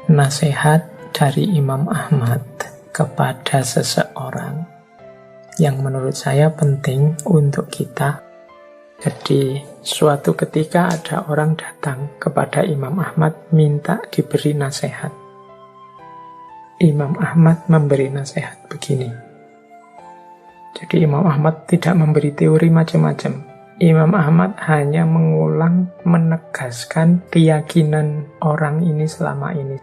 Nasihat dari Imam Ahmad kepada seseorang yang menurut saya penting untuk kita. Jadi suatu ketika ada orang datang kepada Imam Ahmad minta diberi nasihat. Imam Ahmad memberi nasihat begini. Jadi Imam Ahmad tidak memberi teori macam-macam. Imam Ahmad hanya mengulang, menegaskan keyakinan orang ini selama ini.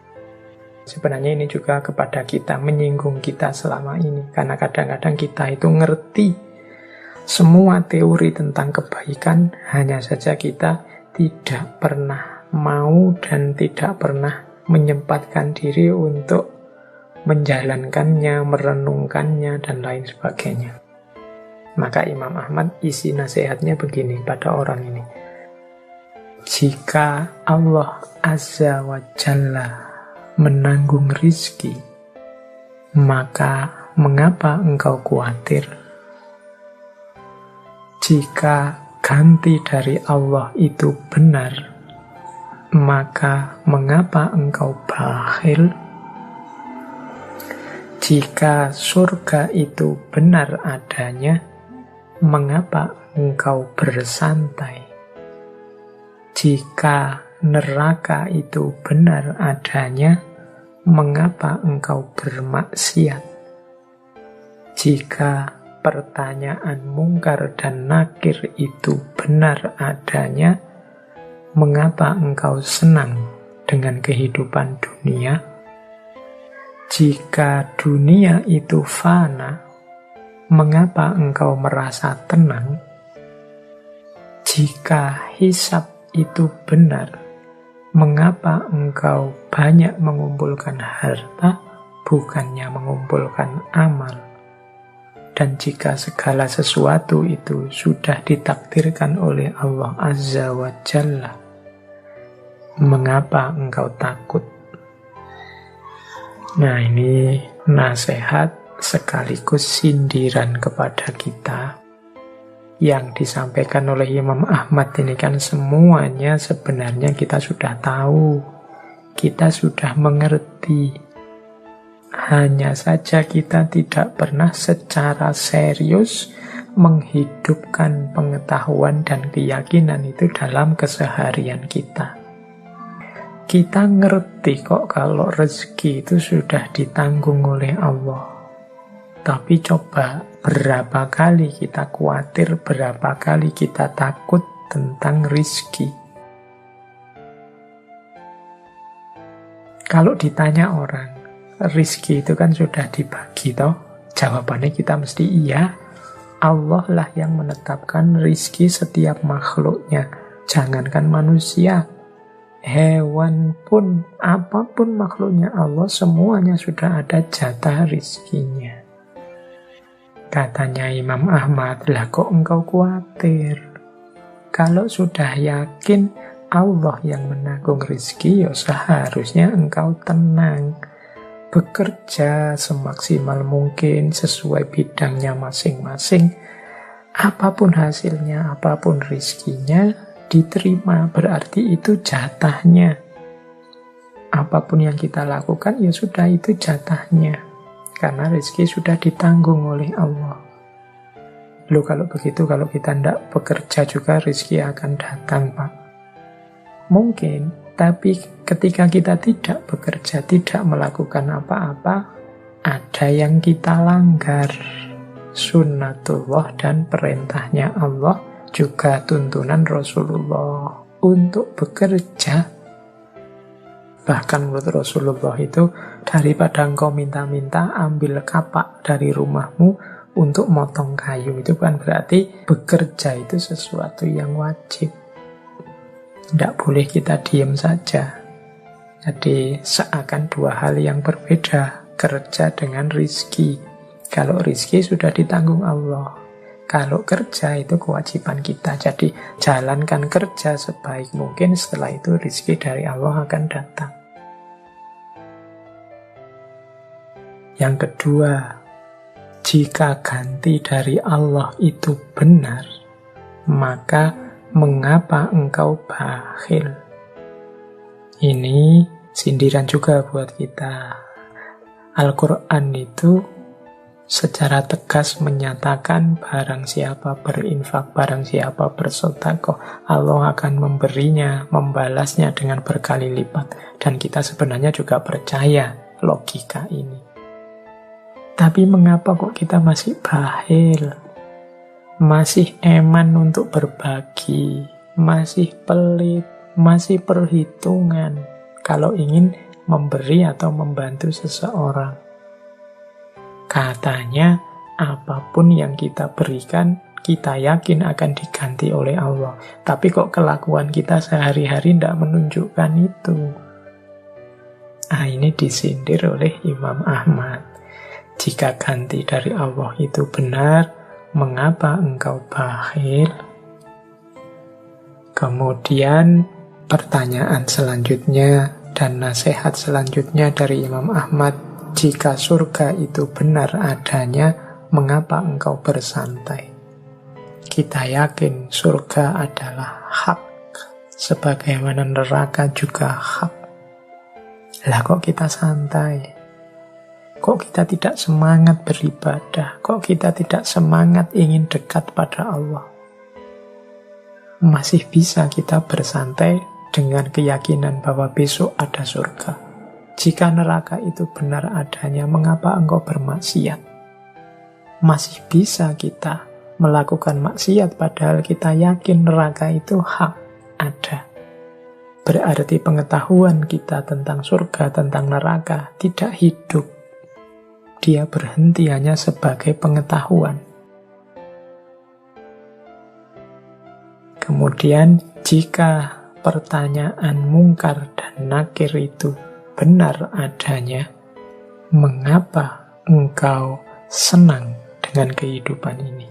Sebenarnya ini juga kepada kita, menyinggung kita selama ini. Karena kadang-kadang kita itu ngerti semua teori tentang kebaikan, hanya saja kita tidak pernah mau dan tidak pernah menyempatkan diri untuk menjalankannya, merenungkannya, dan lain sebagainya. Maka Imam Ahmad isi nasihatnya begini pada orang ini. Jika Allah Azza wa Jalla menanggung rizki, maka mengapa engkau khawatir? Jika ganti dari Allah itu benar, maka mengapa engkau bakhil? Jika surga itu benar adanya, mengapa engkau bersantai? Jika neraka itu benar adanya, mengapa engkau bermaksiat? Jika pertanyaan mungkar dan nakir itu benar adanya, mengapa engkau senang dengan kehidupan dunia? Jika dunia itu fana, mengapa engkau merasa tenang? Jika hisab itu benar, mengapa engkau banyak mengumpulkan harta, bukannya mengumpulkan amal? Dan jika segala sesuatu itu sudah ditakdirkan oleh Allah Azza wa Jalla, mengapa engkau takut? Nah, ini nasihat sekaligus sindiran kepada kita. Yang disampaikan oleh Imam Ahmad ini kan semuanya sebenarnya kita sudah tahu, kita sudah mengerti. Hanya saja kita tidak pernah secara serius menghidupkan pengetahuan dan keyakinan itu dalam keseharian kita. Kita ngerti kok kalau rezeki itu sudah ditanggung oleh Allah. Tapi coba berapa kali kita khawatir, berapa kali kita takut tentang rizki. Kalau ditanya orang, rizki itu kan sudah dibagi toh? Jawabannya kita mesti iya. Allah lah yang menetapkan rizki setiap makhluknya. Jangankan manusia, hewan pun, apapun makhluknya Allah, semuanya sudah ada jatah rizkinya. Katanya Imam Ahmad, lah kok engkau khawatir? Kalau sudah yakin Allah yang menanggung rizki, ya seharusnya engkau tenang. Bekerja semaksimal mungkin sesuai bidangnya masing-masing. Apapun hasilnya, apapun rizkinya, diterima. Berarti itu jatahnya. Apapun yang kita lakukan, ya sudah itu jatahnya. Karena rezeki sudah ditanggung oleh Allah. Loh kalau begitu, kalau kita tidak bekerja juga rezeki akan datang, Pak. Mungkin, tapi ketika kita tidak bekerja, tidak melakukan apa-apa, ada yang kita langgar. Sunnatullah dan perintahnya Allah, juga tuntunan Rasulullah untuk bekerja. Bahkan menurut Rasulullah itu, daripada engkau minta-minta, ambil kapak dari rumahmu untuk motong kayu. Itu kan berarti bekerja itu sesuatu yang wajib. Tidak boleh kita diam saja. Jadi seakan dua hal yang berbeda, kerja dengan rizki. Kalau rizki sudah ditanggung Allah. Kalau kerja itu kewajiban kita. Jadi jalankan kerja sebaik mungkin, setelah itu rizki dari Allah akan datang. Yang kedua, jika ganti dari Allah itu benar, maka mengapa engkau bakhil? Ini sindiran juga buat kita. Al-Quran itu secara tegas menyatakan barang siapa berinfak, barang siapa bersedekah, Allah akan memberinya, membalasnya dengan berkali lipat. Dan kita sebenarnya juga percaya logika ini. Tapi mengapa kok kita masih bakhil? Masih eman untuk berbagi, masih pelit, masih perhitungan kalau ingin memberi atau membantu seseorang. Katanya apapun yang kita berikan, kita yakin akan diganti oleh Allah. Tapi kok kelakuan kita sehari-hari tidak menunjukkan itu. Ini disindir oleh Imam Ahmad. Jika ganti dari Allah itu benar, mengapa engkau bakhil? Kemudian pertanyaan selanjutnya dan nasihat selanjutnya dari Imam Ahmad, jika surga itu benar adanya, mengapa engkau bersantai? Kita yakin surga adalah hak, sebagaimana neraka juga hak. Lah kok kita santai? Kok kita tidak semangat beribadah? Kok kita tidak semangat ingin dekat pada Allah? Masih bisa kita bersantai dengan keyakinan bahwa besok ada surga. Jika neraka itu benar adanya, mengapa engkau bermaksiat? Masih bisa kita melakukan maksiat padahal kita yakin neraka itu hak ada. Berarti pengetahuan kita tentang surga, tentang neraka tidak hidup. Dia berhenti hanya sebagai pengetahuan. Kemudian jika pertanyaan mungkar dan nakir itu benar adanya, mengapa engkau senang dengan kehidupan ini?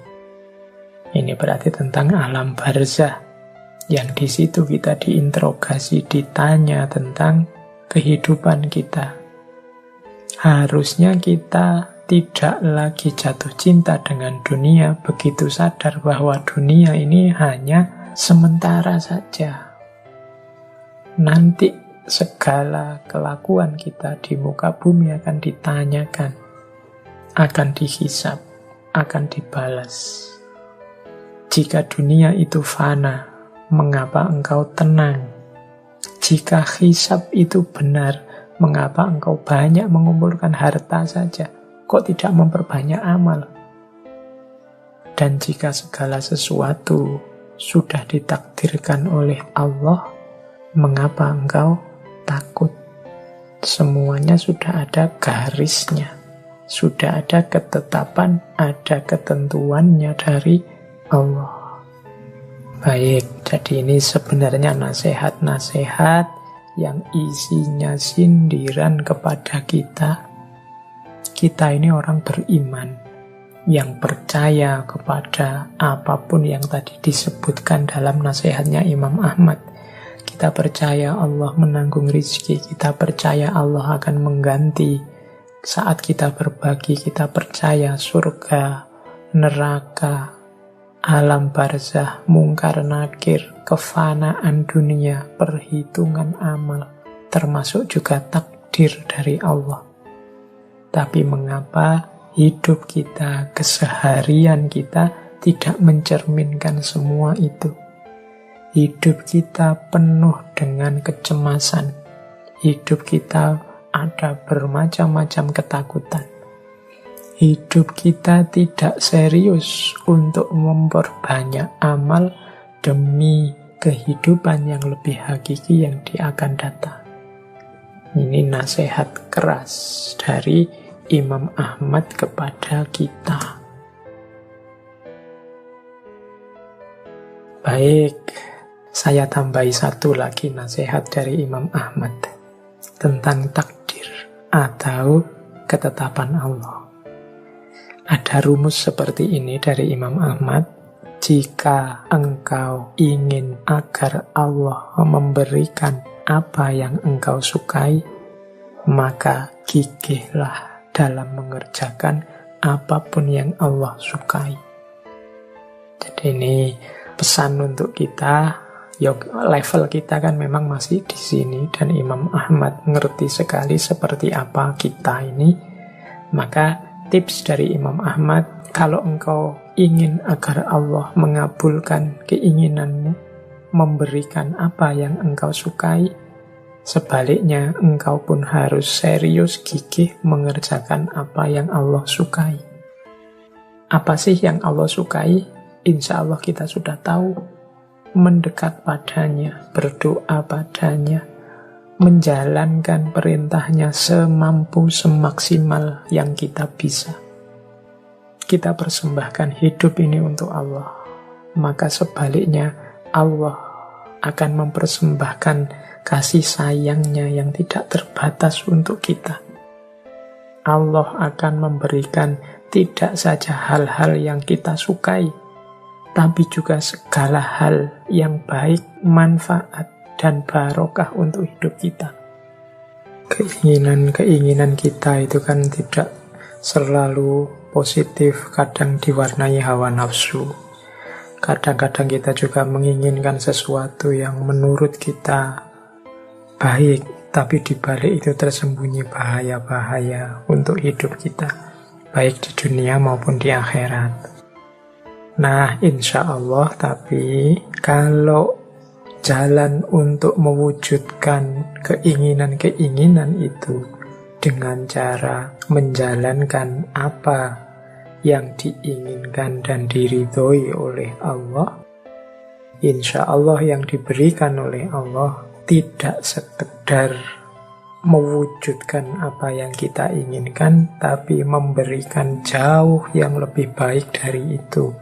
Ini berarti tentang alam barzah, yang di situ kita diinterogasi, ditanya tentang kehidupan kita. Harusnya kita tidak lagi jatuh cinta dengan dunia, begitu sadar bahwa dunia ini hanya sementara saja. Nanti segala kelakuan kita di muka bumi akan ditanyakan, akan dihisab, akan dibalas. Jika dunia itu fana, mengapa engkau tenang? Jika hisab itu benar, mengapa engkau banyak mengumpulkan harta saja? Kok tidak memperbanyak amal? Dan jika segala sesuatu sudah ditakdirkan oleh Allah, mengapa engkau takut? Semuanya sudah ada garisnya, sudah ada ketetapan, ada ketentuannya dari Allah. Baik, jadi ini sebenarnya nasihat-nasihat yang isinya sindiran kepada kita. Kita ini orang beriman yang percaya kepada apapun yang tadi disebutkan dalam nasihatnya Imam Ahmad. Kita percaya Allah menanggung rizki, kita percaya Allah akan mengganti saat kita berbagi, kita percaya surga, neraka, alam barzah, mungkar nakir, kefanaan dunia, perhitungan amal, termasuk juga takdir dari Allah. Tapi mengapa hidup kita, keseharian kita tidak mencerminkan semua itu? Hidup kita penuh dengan kecemasan. Hidup kita ada bermacam-macam ketakutan. Hidup kita tidak serius untuk memperbanyak amal demi kehidupan yang lebih hakiki yang akan datang. Ini nasihat keras dari Imam Ahmad kepada kita. Baik, saya tambahi satu lagi nasihat dari Imam Ahmad tentang takdir atau ketetapan Allah. Ada rumus seperti ini dari Imam Ahmad. Jika engkau ingin agar Allah memberikan apa yang engkau sukai, maka gigihlah dalam mengerjakan apapun yang Allah sukai. Jadi ini pesan untuk kita Level kita kan memang masih di sini, dan Imam Ahmad ngerti sekali seperti apa kita ini. Maka tips dari Imam Ahmad, kalau engkau ingin agar Allah mengabulkan keinginanmu, memberikan apa yang engkau sukai, sebaliknya engkau pun harus serius gigih mengerjakan apa yang Allah sukai. Apa sih yang Allah sukai? Insya Allah kita sudah tahu. Mendekat padanya, berdoa padanya, menjalankan perintahnya semampu semaksimal yang kita bisa. Kita persembahkan hidup ini untuk Allah, maka sebaliknya Allah akan mempersembahkan kasih sayangnya yang tidak terbatas untuk kita. Allah akan memberikan tidak saja hal-hal yang kita sukai, tapi juga segala hal yang baik, manfaat, dan barokah untuk hidup kita. Keinginan-keinginan kita itu kan tidak selalu positif, kadang diwarnai hawa nafsu. Kadang-kadang kita juga menginginkan sesuatu yang menurut kita baik, tapi di balik itu tersembunyi bahaya-bahaya untuk hidup kita, baik di dunia maupun di akhirat. Nah, insya Allah, tapi kalau jalan untuk mewujudkan keinginan-keinginan itu dengan cara menjalankan apa yang diinginkan dan diridhoi oleh Allah, insya Allah yang diberikan oleh Allah tidak sekedar mewujudkan apa yang kita inginkan, tapi memberikan jauh yang lebih baik dari itu.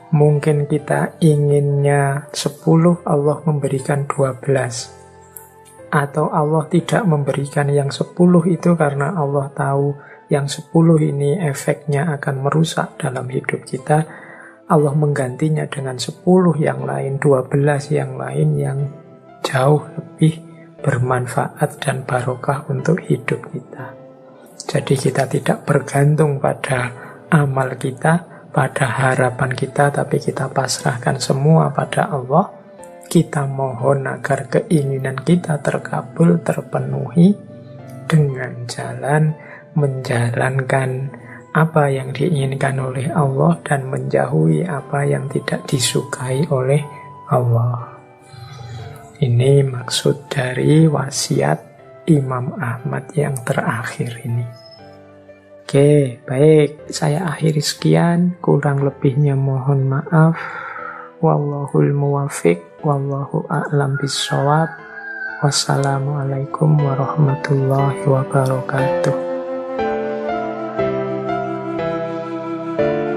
Mungkin kita inginnya 10, Allah memberikan 12. Atau Allah tidak memberikan yang 10 itu karena Allah tahu yang 10 ini efeknya akan merusak dalam hidup kita. Allah menggantinya dengan 10 yang lain, 12 yang lain yang jauh lebih bermanfaat dan barokah untuk hidup kita. Jadi kita tidak bergantung pada amal kita, pada harapan kita, tapi kita pasrahkan semua pada Allah. Kita mohon agar keinginan kita terkabul, terpenuhi dengan jalan menjalankan apa yang diinginkan oleh Allah dan menjauhi apa yang tidak disukai oleh Allah. Ini maksud dari wasiat Imam Ahmad yang terakhir ini. Oke, baik. Saya akhiri sekian. Kurang lebihnya mohon maaf. Wallahul muwafiq. Wallahu a'lam bishawab. Wassalamualaikum warahmatullahi wabarakatuh.